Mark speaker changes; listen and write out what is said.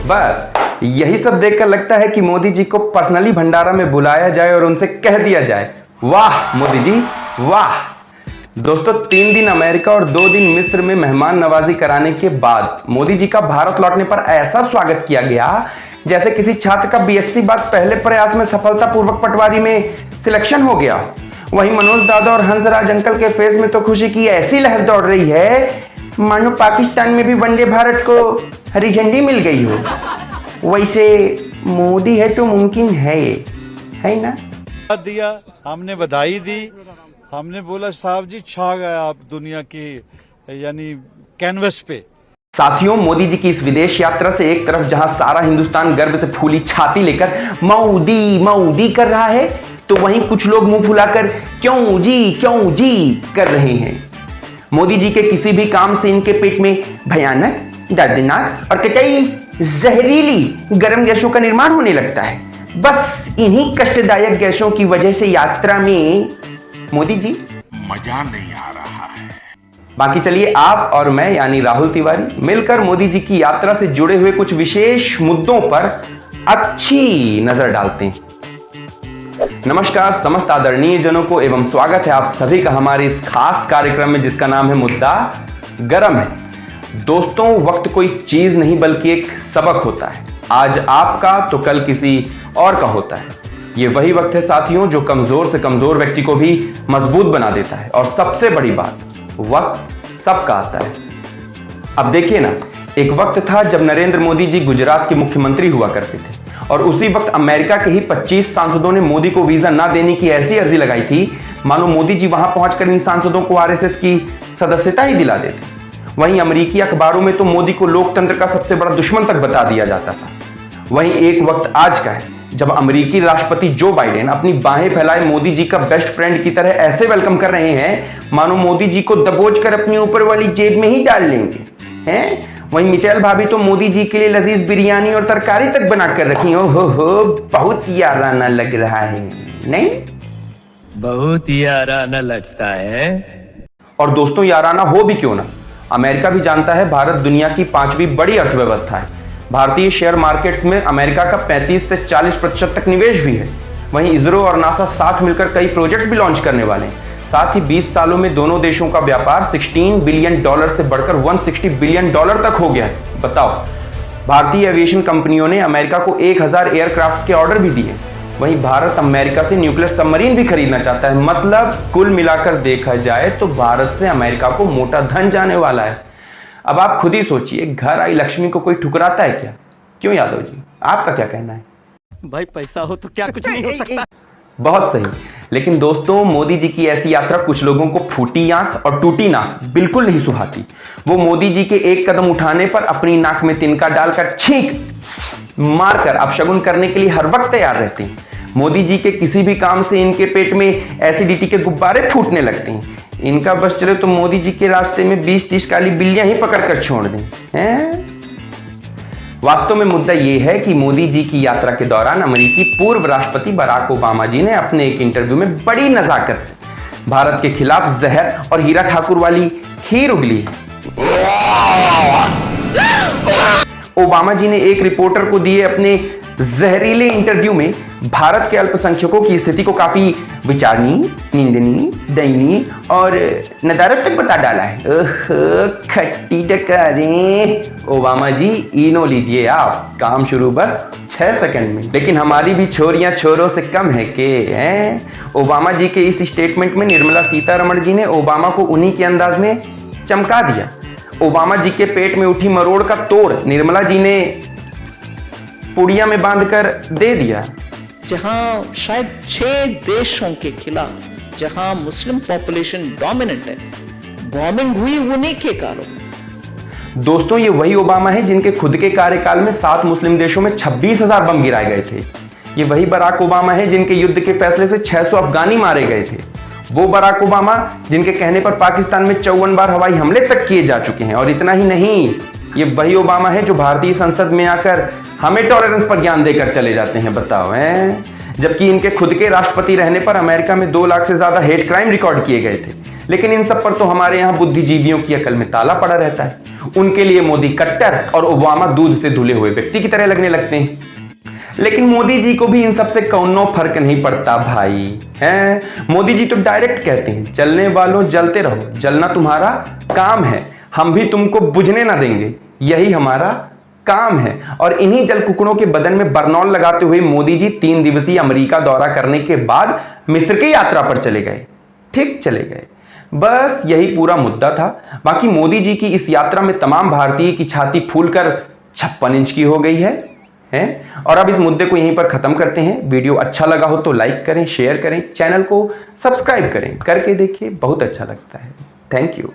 Speaker 1: बस यही सब देखकर लगता है कि मोदी जी को पर्सनली भंडारा में बुलाया जाए और उनसे कह दिया जाए, वाह मोदी जी वाह। दोस्तों 3 दिन अमेरिका और 2 दिन मिस्र में मेहमान नवाजी कराने के बाद मोदी जी का भारत लौटने पर ऐसा स्वागत किया गया जैसे किसी छात्र का बीएससी बाद पहले प्रयास में सफलतापूर्वक पटवारी में सिलेक्शन हो गया। वहीं मनोज दादा और हंसराज अंकल के फेस में तो खुशी की ऐसी लहर दौड़ रही है मानो पाकिस्तान में भी वंदे भारत को हरी झंडी मिल गई हो। वैसे मोदी है तो मुमकिन है ना?
Speaker 2: दिया हमने बधाई दी, हमने बोला साहब जी छा गए आप दुनिया की यानी कैनवस पे।
Speaker 1: साथियों मोदी जी की इस विदेश यात्रा से एक तरफ जहां सारा हिंदुस्तान गर्व से फूली छाती लेकर मोदी मोदी कर रहा है, तो वहीं कुछ लोग मुंह फुलाकर क्यों जी कर रहे हैं। मोदी जी के किसी भी काम से इनके पेट में भयानक, दर्दनाक और कतई जहरीली गर्म गैसों का निर्माण होने लगता है। बस इन्हीं कष्टदायक गैसों की वजह से यात्रा में मोदी जी
Speaker 3: मजा नहीं आ रहा है।
Speaker 1: बाकी चलिए आप और मैं यानी राहुल तिवारी मिलकर मोदी जी की यात्रा से जुड़े हुए कुछ विशेष मुद्दों पर अच्छी नजर डालते हैं। नमस्कार समस्त आदरणीय जनों को एवं स्वागत है आप सभी का हमारे इस खास कार्यक्रम में जिसका नाम है मुद्दा गरम है। दोस्तों वक्त कोई चीज नहीं बल्कि एक सबक होता है। आज आपका तो कल किसी और का होता है। ये वही वक्त है साथियों जो कमजोर से कमजोर व्यक्ति को भी मजबूत बना देता है। और सबसे बड़ी बात, वक्त सबका आता है। अब देखिए ना, एक वक्त था जब नरेंद्र मोदी जी गुजरात के मुख्यमंत्री हुआ करते थे और उसी वक्त अमेरिका के ही 25 सांसदों ने मोदी को वीजा ना देने की ऐसी अर्जी लगाई थी मानो मोदी जी वहां पहुंचकर इन सांसदों को आरएसएस की सदस्यता ही दिला देते। वहीं अमेरिकी अखबारों में तो मोदी को लोकतंत्र का सबसे बड़ा दुश्मन तक बता दिया जाता था। वहीं एक वक्त आज का है जब अमेरिकी राष्ट्रपति जो बाइडेन अपनी बाहें फैलाए मोदी जी का बेस्ट फ्रेंड की तरह ऐसे वेलकम कर रहे हैं मानो मोदी जी को दबोच कर अपनी ऊपर वाली जेब में ही डाल लेंगे हैं। वहीं मिचेल भाभी तो मोदी जी के लिए लजीज बिरयानी और तरकारी तक बना कर रखी हो बहुत याराना लग रहा है नहीं?
Speaker 4: बहुत याराना लगता है। और
Speaker 1: दोस्तों याराना हो भी क्यों ना, अमेरिका भी जानता है भारत दुनिया की 5वीं बड़ी अर्थव्यवस्था है। भारतीय शेयर मार्केट्स में अमेरिका का 35 से 40% तक निवेश भी है। वहीं इसरो और नासा साथ मिलकर कई प्रोजेक्ट्स भी लॉन्च करने वाले हैं। साथ ही 20 सालों में दोनों देशों का व्यापार $16 बिलियन से बढ़कर $160 बिलियन तक हो गया है। बताओ, भारतीय एविएशन कंपनियों ने अमेरिका को 1000 एयरक्राफ्ट के ऑर्डर भी दिए। वहीं भारत अमेरिका से न्यूक्लियर सबमरीन भी खरीदना चाहता है। मतलब कुल मिलाकर देखा जाए तो भारत से अमेरिका को मोटा धन जाने वाला है। अब आप खुद ही सोचिए, घर आई लक्ष्मी को कोई ठुकराता है क्या? क्यों यादव जी, आपका क्या कहना है?
Speaker 5: भाई पैसा हो तो क्या कुछ नहीं हो सकता।
Speaker 1: बहुत सही। लेकिन दोस्तों मोदी जी की ऐसी यात्रा कुछ लोगों को फूटी आंख और टूटी नाक बिल्कुल नहीं सुहाती। वो मोदी जी के एक कदम उठाने पर अपनी नाक में तिनका डालकर छींक मारकर अपशगुन करने के लिए हर वक्त तैयार रहते हैं। मोदी जी के किसी भी काम से इनके पेट में एसिडिटी के गुब्बारे फूटने लगते हैं। इनका बस चले तो मोदी जी के रास्ते में 20-30 काली बिल्लियां ही पकड़कर छोड़ दें हैं? वास्तव में मुद्दा यह है कि मोदी जी की यात्रा के दौरान अमेरिकी पूर्व राष्ट्रपति बराक ओबामा जी ने अपने एक इंटरव्यू में बड़ी नजाकत से भारत के खिलाफ जहर और हीरा ठाकुर वाली खीर उगली। ओबामा जी ने एक रिपोर्टर को दिए अपने जहरीले इंटरव्यू में भारत के अल्पसंख्यकों की स्थिति को काफी विचारणीय, निंदनीय, दयनीय और नदारत तक बता डाला है। खट्टी डकारें। ओबामा जी इनो लीजिए आप, काम शुरू बस 6 सेकंड में। लेकिन हमारी भी छोरियां छोरों से कम है के हैं? ओबामा जी के इस स्टेटमेंट में निर्मला सीतारमण जी ने ओबामा को उन्हीं के अंदाज में चमका दिया। ओबामा जी के पेट में उठी मरोड़ का तोड़ निर्मला जी ने पुड़िया में बांधकर दे दिया।
Speaker 6: जहां शायद 6 देशों के खिलाफ जहां मुस्लिम पॉपुलेशन डोमिनेंट है, बॉम्बिंग हुई उन्हीं के कारण।
Speaker 1: दोस्तों ये वही ओबामा है जिनके खुद के कार्यकाल में 7 मुस्लिम देशों में 26,000 बम गिराए गए थे। ये वही बराक ओबामा है जिनके युद्ध के फैसले से 600 अफगानी मारे गए थे। वो बराक ओबामा जिनके कहने पर पाकिस्तान में 54 बार हवाई हमले तक किए जा चुके हैं। और इतना ही नहीं, ये वही ओबामा है जो भारतीय संसद में आकर हमें टॉलरेंस पर ज्ञान देकर चले जाते हैं। बताओ हैं? जबकि इनके खुद के राष्ट्रपति रहने पर अमेरिका में 2 लाख से ज्यादा हेट क्राइम रिकॉर्ड किए गए थे। लेकिन इन सब पर तो हमारे यहां बुद्धिजीवियों की अकल में ताला पड़ा रहता है। उनके लिए मोदी कट्टर और ओबामा दूध से धुले हुए व्यक्ति की तरह लगने लगते हैं। लेकिन मोदी जी को भी इन सब से कौनो फर्क नहीं पड़ता भाई, हैं? मोदी जी तो डायरेक्ट कहते हैं, जलने वालों जलते रहो, जलना तुम्हारा काम है, हम भी तुमको बुझने ना देंगे, यही हमारा काम है। और इन्हीं जल कुकड़ों के बदन में बरनौल लगाते हुए मोदी जी 3 दिवसीय अमेरिका दौरा करने के बाद मिस्र की यात्रा पर चले गए। ठीक चले गए, बस यही पूरा मुद्दा था। बाकी मोदी जी की इस यात्रा में तमाम भारतीय की छाती फूलकर 56 इंच की हो गई है। और अब इस मुद्दे को यहीं पर खत्म करते हैं। वीडियो अच्छा लगा हो तो लाइक करें, शेयर करें, चैनल को सब्सक्राइब करें, करके देखिए, बहुत अच्छा लगता है। Thank you.